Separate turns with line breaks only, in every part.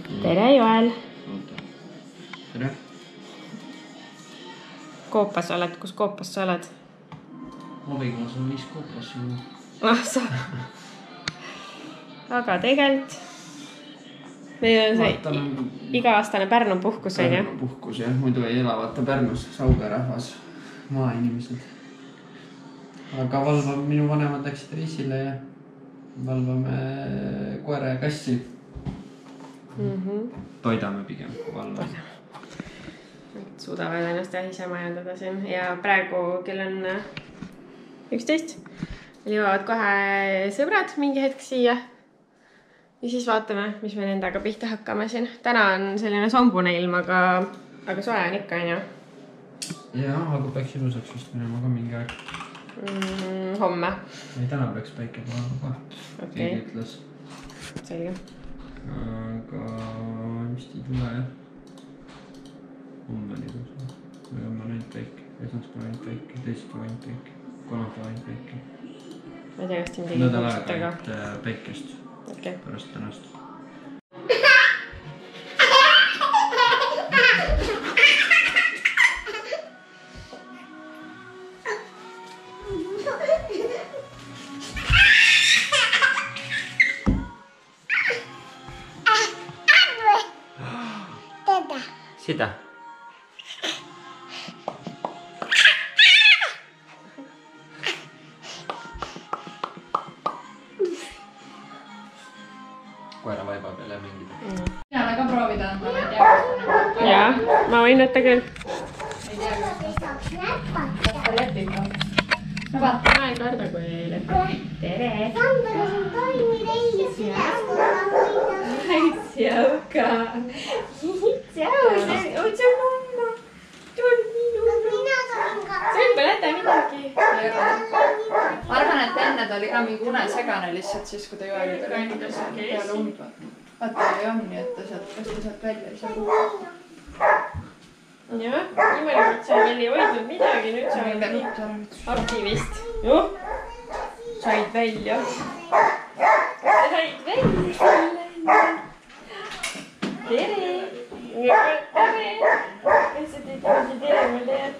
Tere, Joel!
Tere!
Koopas oled, kus koopas sa oled?
Abikaasa on 5 koopas ju.
Sa. Aga tegelikult meil on see iga-aastane Pärnu puhkus, on ju?
Pärnu puhkus, jah. Muidu ei ela vaata Pärnus Sauga rahvas, maainimesed. Aga valvame, minu vanemad läksid reisile ja valvame koera ja kassi. Toidame pigem kui valvame.
Suudavad ennast jah ise majandada siin ja praegu kell on 11. Jõuavad kohe sõbrad mingi hetk siia. Ja siis vaatame, mis me nendega pihta hakkame siin. Täna on selline sombune ilm, aga soe on ikka, on ju?
Jaa, aga peaks ilusaks vist minema ka mingi aeg.
Homme.
Ei, täna peaks päike tulema ka. Keegi ütles.
Selge.
Aga vist ei tule, jah. Homme on ilus. Või homme on ainult päike. Esmaspäev ainult päike. Teisipäev ainult päike. Kolmapäev ainult päike.
Ma ei tea, kas te midagi
nädal aega ainult päikest.
Okay.
Pärast tänast. Sitä. Koera vaiba peale mängida.
Mina väga proovida on, ma ei tea.
Jaa, ma võin võtta küll.
Ei tea, kas ta lepib. No vaata.
Ma ei karda, kui ei lepib. Tere!
Sandra, sun toimid eile südaskolla hoida.
Siauka! Otsa mamma! Tol minu!
Mina sain ka.
Sa ei põleta midagi.
Ma arvan, et enne ta oli ka mingi unesegane lihtsalt siis, kui ta Joeli tuli. Peale und vaata. Vaata, ei on nii, et ta sealt välja ei saa.
Jah, niimoodi sa veel ei hoidnud midagi, nüüd sa oled nii aktivist. Juh! Said välja. Said välja. Tere! Tere! Kes sa teed mingi tere mul teed?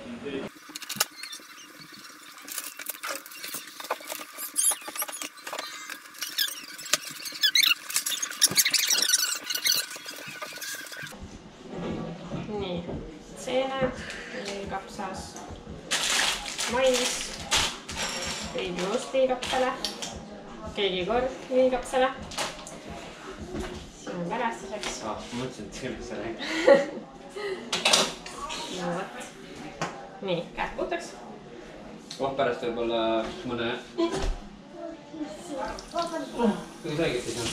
Nii, seened, kapsas mais, veidi must liigapsale, keegi kord liigapsale. Siin on pärastuseks.
Ma mõtlesin, et see võiks selle.
No võt. Nii, käed puhtaks.
Pärast võib-olla mõne... Kuidas õigesti see on?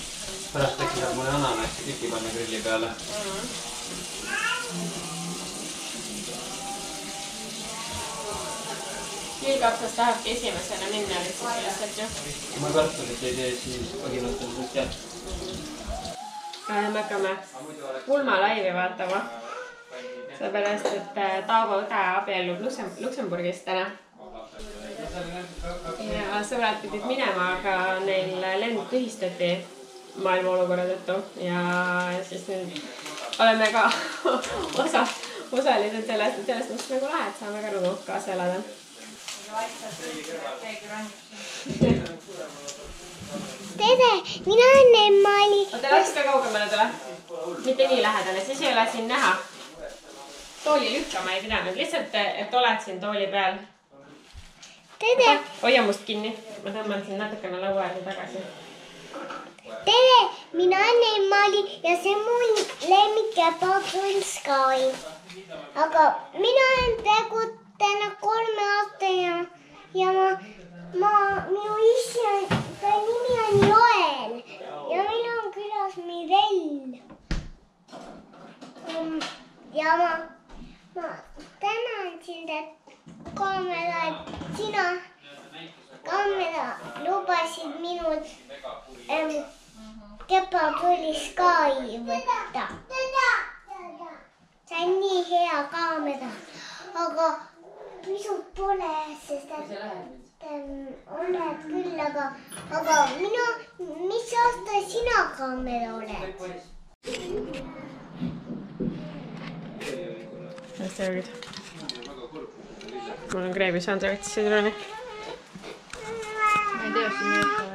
Pärast äkki saab mõne ananassi tüki panna grilli peale.
Liigapsas tahabki esimesena minna lihtsalt ju.
Kui ma kartulit ei tee, siis põhimõtteliselt jah.
Me hakkame pulmalaivi vaatama. Seepärast, et Taavo õde abiellub Luksemburgist täna. Ja sõbrad pidid minema, aga neil lend tühistati maailma olukorra tõttu. Ja siis nüüd oleme ka osalised sellest, mis nagu lahe, et saame ka rudu kaasa elada.
Tere, mina olen Emma-Li.
Oota, laske kaugemale tule. Mitte nii lähedale, siis ei ole siin näha. Tooli lükkama ei pidanud, lihtsalt, et oled siin tooli peal.
Tere.
Hoia must kinni. Ma tõmban siin natukene laua äärde tagasi.
Tere, mina olen Emma-Li ja see on mu lemmikepapul Sky. Aga mina olen tegelikult 3-aastane ja minu isa nimi on Joel ja meil on külas Mirell. Ja ma tänan sind, et sina lubasid minul kepapulli Sky võtta. See on nii hea kaamera, aga pisut pole, sest et oled küll, aga mis aasta sina kaamera oled?
aastajoogid. Mul on kreemi sandwich sidruni.
Ma ei tea, siin ei ole.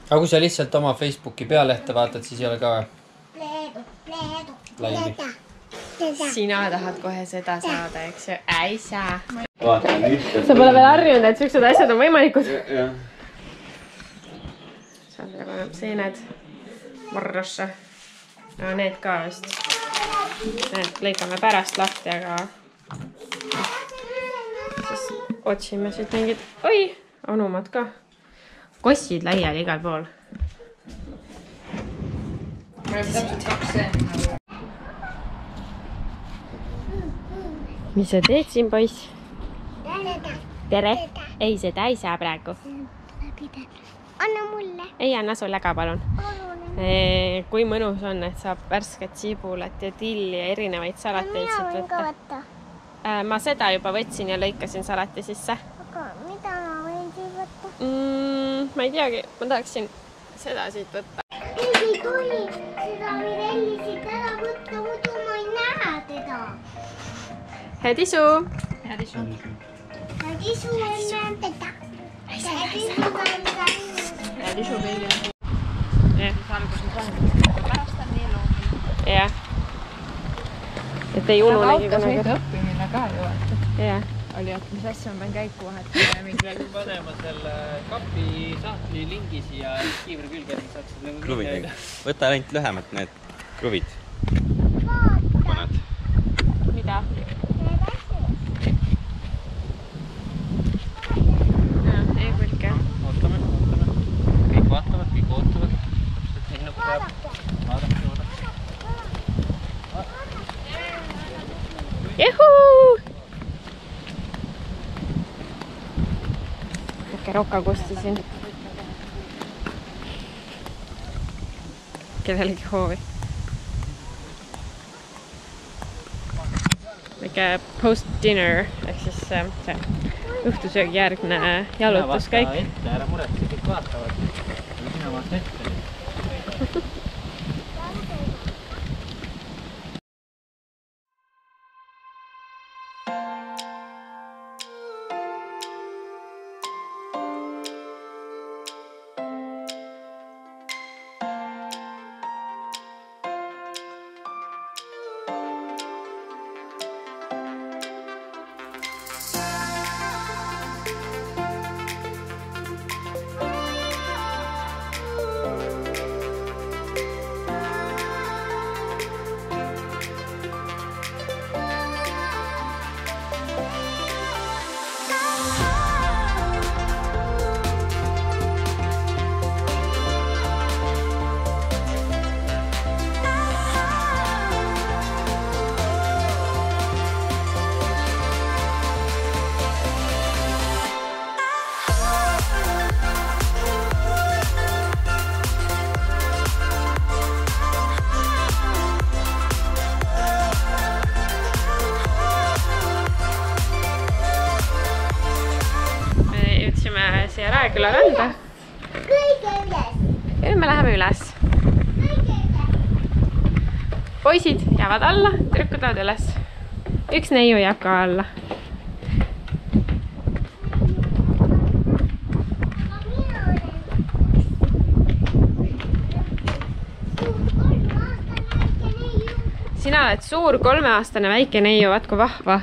aga kui sa lihtsalt oma Facebooki pealehte vaatad, siis ei ole ka laivi.
Sina tahad kohe seda saada, eks ju? Ei saa.
Vaatan lihtsalt.
Sa pole veel harjunud, et sellised asjad on võimalikud.
Jah.
Sandra paneb seened varrasse. No, need ka vist. Need lõikame pärast lahti, aga siis otsime siit mingid... Oi, anumad ka. Kossid laiali igal pool.
Ma olen täpselt 2 seeni.
Mis sa teed siin, poiss? Tere! Ei, seda ei saa praegu.
Anna mulle.
Ei anna sulle ka, palun. Kui mõnus on, et saab värsket sibulat ja tilli ja erinevaid salateid siit võtta. Ma seda juba võtsin ja lõikasin salati sisse.
Aga mida ma võin siit võtta?
Ma ei teagi, ma tahaksin seda siit võtta.
Ei tohi seda Mirelli siit ära võtta, muidu ma ei näe teda.
Hedisu!
Hedisu.
Hedisu ei näe teda.
Hedisu veel ja alguses on pärast on nii loomulik.
Jah. Et ei ununegi
autos võite õppimine ka ju.
Jah.
Oli, et mis asja ma pean käiku vahetama.
Panema selle kapi sahtli lingi siia kiivri külge, et saaksid nagu
kruvid. Võta ainult lühemad need kruvid. Paned.
Mida? Ei külge.
Ootame. Kõik vaatavad, kõik ootavad. Täpselt nii nagu peab. Vaadake.
Juhuu! Väike roka kustisin. Kellelegi hoovi. Väike post-dinner ehk siis see õhtusöögi järgne jalutuskäik.
Ära muretse, kõik vaatavad. Sina vaata ette. Siia Raeküla randa.
Kõige üles.
Ja nüüd me läheme üles. Poisid jäävad alla, tüdrukud lähevad üles. Üks neiu jääb ka alla. Sina oled suur 3-aastane väike neiu, vaat kui vahva.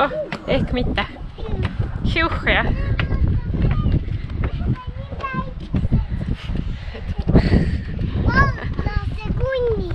Oh, ehk mitte. Hiuh, jah.
Vaata see kunni.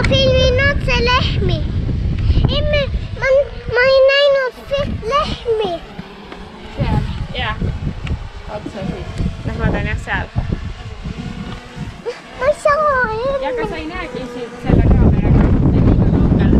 filmin otse lehmi. Ma ei näinud lehmi.
Seal.
Jaa.
Otse siis.
Lehmad on jah seal.
Ma ei saa.
Ja aga sa ei näegi siit selle kaameraga. See on liiga kaugel.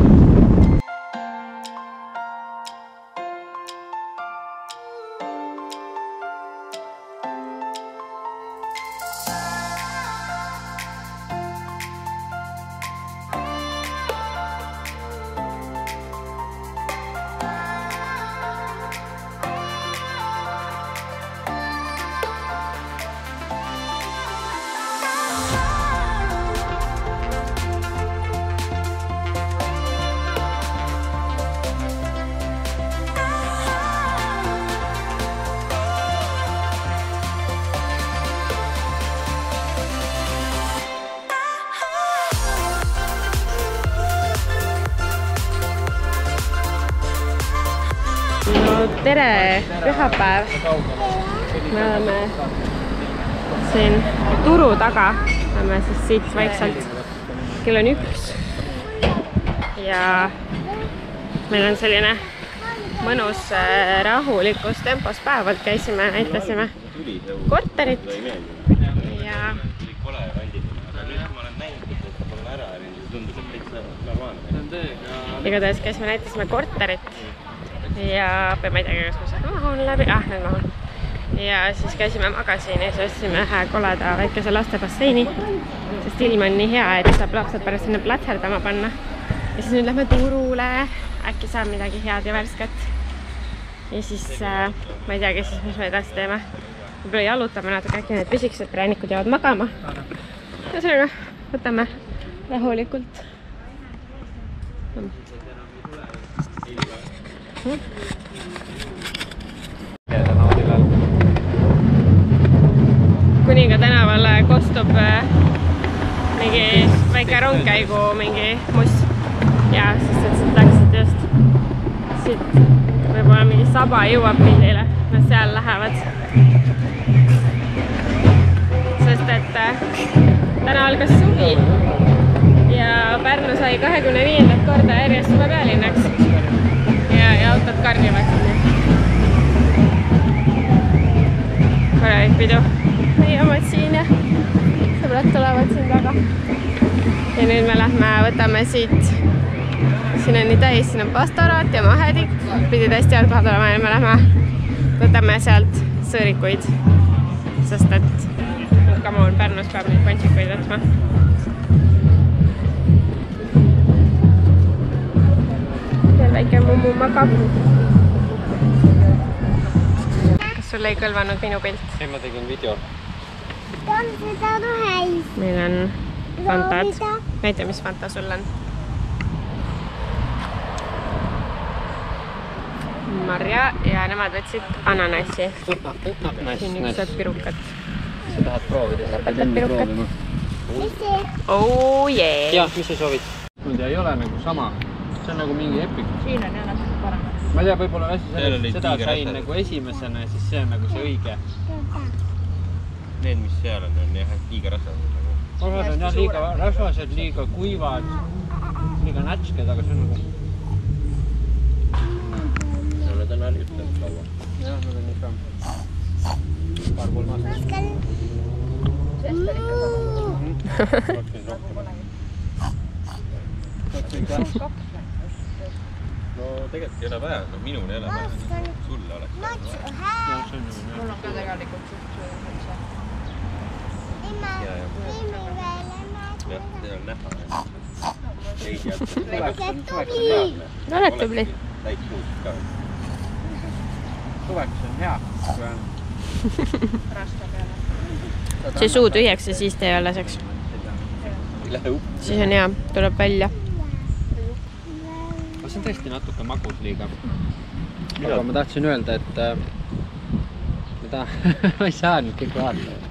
No tere, pühapäev. Me oleme siin turu taga. Lähme siis siit vaikselt. Kell on 1. Ja meil on selline mõnus rahulikus tempos päeval. Käisime, näitasime korterit. Ja igatahes käisime, näitasime korterit. Ja ma ei tea, kas ma sealt mahun läbi. Nüüd mahun. Ja siis käisime magasiinis ja ostsime ühe koleda väikese lastebasseini. Sest ilm on nii hea, et saab lapsed pärast sinna platserdama panna. Ja siis nüüd lähme turule. Äkki saab midagi head ja värsket. Ja siis ma ei teagi siis, mis me edasi teeme. Võib-olla jalutame natuke, äkki need pisikesed präänikud jäävad magama. Ühesõnaga, võtame rahulikult. Kuninga tänavale kostub mingi väike rongkäigu mingi muss. Ja siis siit läksid just siit võib-olla mingi saba jõuab pildile. Nad seal lähevad. Sest et täna algas suvi. Ja Pärnu sai 25. korda järjest suve pealinnaks. Ja autod karjuvad sinna. Korralik pidu. Meie omad siin ja sõbrad tulevad siin taga. Ja nüüd me lähme, võtame siit. Siin on nii täis, siin on pastoraat ja mahedik. Pidi täiesti head kohad olema ja me lähme võtame sealt sõõrikuid. Sest et come on, Pärnus peab neid pantsikuid võtma. Väike mummu magab. Kas sulle ei kõlvanud minu pilt?
Ei, ma tegin video.
On seda rohelist.
Meil on fantad. Näita, mis fanta sul on. Marja ja nemad võtsid ananassi. Siin üks saab pirukat.
Sa tahad proovida?
Võtad pirukat.
Mis see?
Oh yeah!
Jah, mis sa soovid? Ei ole nagu sama. See on nagu mingi epik.
Siin on jah natuke parem.
Ma ei tea, võib-olla seda sain nagu esimesena ja siis see on nagu see õige.
Need, mis seal on jah liiga rasvased.
Osad on jah liiga rasvased, liiga kuivad, liiga nätsked, aga see on nagu...
No need on harjutanud kaua.
Jah, nad on ikka paar-kolm aastat.
Sest on ikka sama.
No tegelikult ei ole vaja, no minul ei ole vaja. Sulle oleks vaja.
Mul on ka tegelikult suht.
Jah, see on näha. Veidi jätta.
Oled tubli.
Täit suus ka.
Suveks on hea.
See suu tühjaks ja siis tee alles. Siis on hea, tuleb välja.
See on tõesti natuke magus liiga. Aga ma tahtsin öelda, et ma ei saa nüüd kõik vaadata.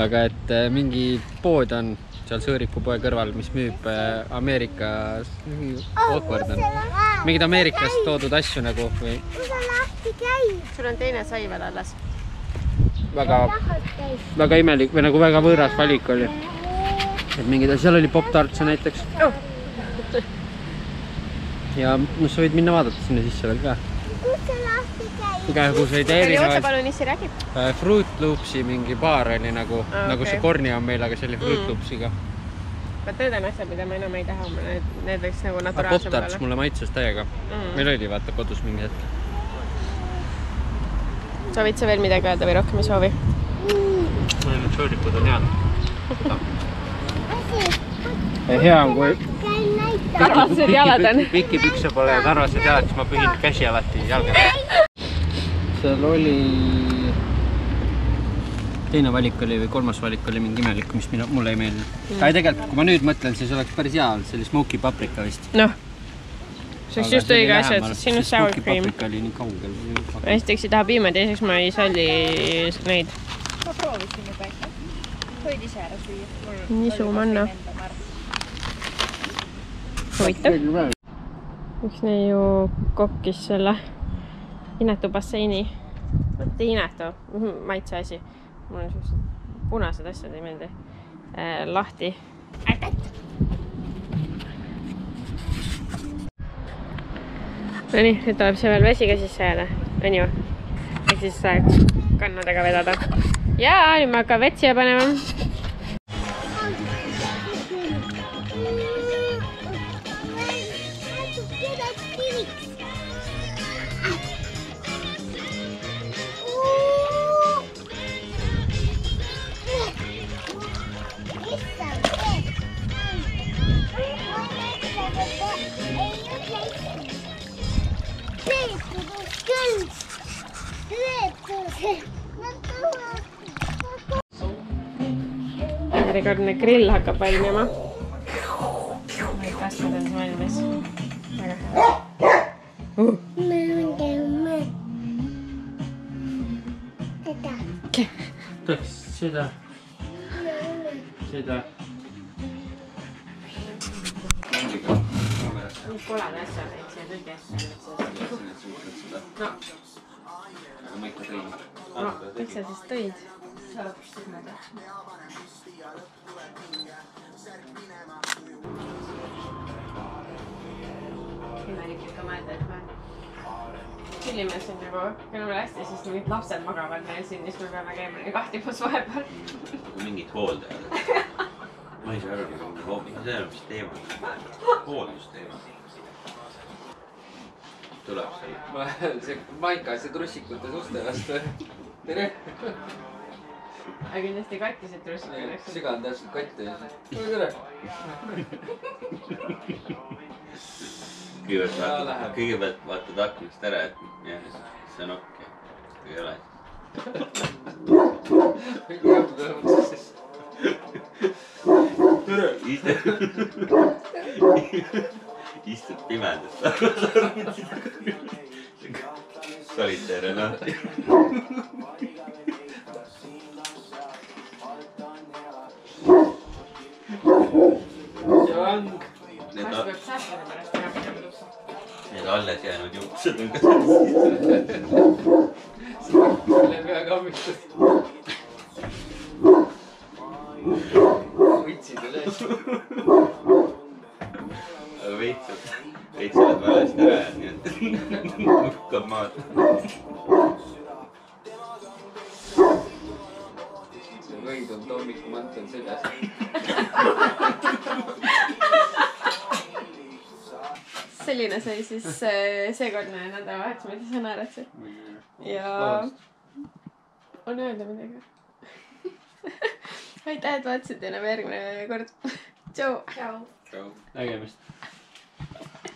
Aga et mingi pood on seal Sõõrikupoe kõrval, mis müüb Ameerikas, awkward on. Mingid Ameerikast toodud asju nagu või...
Kus on lahti käib?
Sul on teine sai veel alles.
Väga imelik või nagu väga võõras valik oli. et mingid, seal oli Pop-Tartse näiteks. Ja sa võid minna vaadata sinna sisse veel ka.
Kus see lahti käib?
Igasuguseid
oli
erinevaid.
oota, palun, issi räägib.
Fruit Loopsi mingi baar oli nagu see Korni on meil, aga see oli Fruit Loopsiga.
Vaat need on asjad, mida ma enam ei taha. Need võiks nagu naturaalsem olla.
Pop-Tarts mulle maitses täiega. Meil oli vaata kodus mingi hetk.
Soovid sa veel midagi öelda või rohkem ei soovi?
Need soodikud on head. Hea on, kui
karvased jalad on.
Pikipükse pole ja karvased jalad, siis ma pühin käsi alati jalga. Seal oli... Teine valik oli või kolmas valik oli mingi imelik, mis mulle ei meeldi. Aga tegelikult, kui ma nüüd mõtlen, siis oleks päris hea. See oli smoky paprika vist.
Noh. See oleks just õige asja, et sinu sour cream.
Paprika oli nii kaugel.
Esiteks ei taha piima, teiseks ma ei salli neid.
Ma proovisin juba ikka. Võid ise ära süüa.
Nisu manna. Huvitav. Üks neiu kokkis selle inetu basseini. Mõtte inetu, maitse asi. Mul on sellised punased asjad ei meeldi. Lahti. Nonii, nüüd tuleb see veel vesi ka sisse jääda. On ju? Ehk siis kannadega vedada. Ja nüüd ma hakkan vett siia panema. Järjekordne grill hakkab valmima. Need kasvad on valmis. Väga hea.
Tahaks seda.
Kolad asja neid siia kõige asja. No. Miks sa siis tõid? Imelik ikka mõelda, et me süllime siin nagu küll hästi, siis mingid lapsed magavad meil siin, siis me peame käima nii kahtimus vahepeal.
Mingid hooldajad. Ma ei saa aru, nagu mingi hoobi. See on mis teema. Hooldusteema. Tuleb selle.
See Maikas ja trussikute suste vastu. Tere!
Aga kindlasti kattisid trussikud, eks?
Siga on täpselt kotti. Tere!
Kõigepealt vaatad aknast ära, et see on okei. Kui ei ole. Tere! Istud pimedast. Solitaire on lahti.
Kas peab säästmine pärast teha pidama tussa?
Need alles jäänud juuksed on ka
Selle pea kammistud. Võtsid üles.
Aga veits oled valesti ära jääd, nii et hukkab maad.
See võid on toomikumantel seljas.
Selline sai siis seekordne nädalavahetus, mida sa naeratsid. Ja on öelda midagi. Aitäh, et vaatasid ja näeme järgmine kord. Tšau!
Nägemist!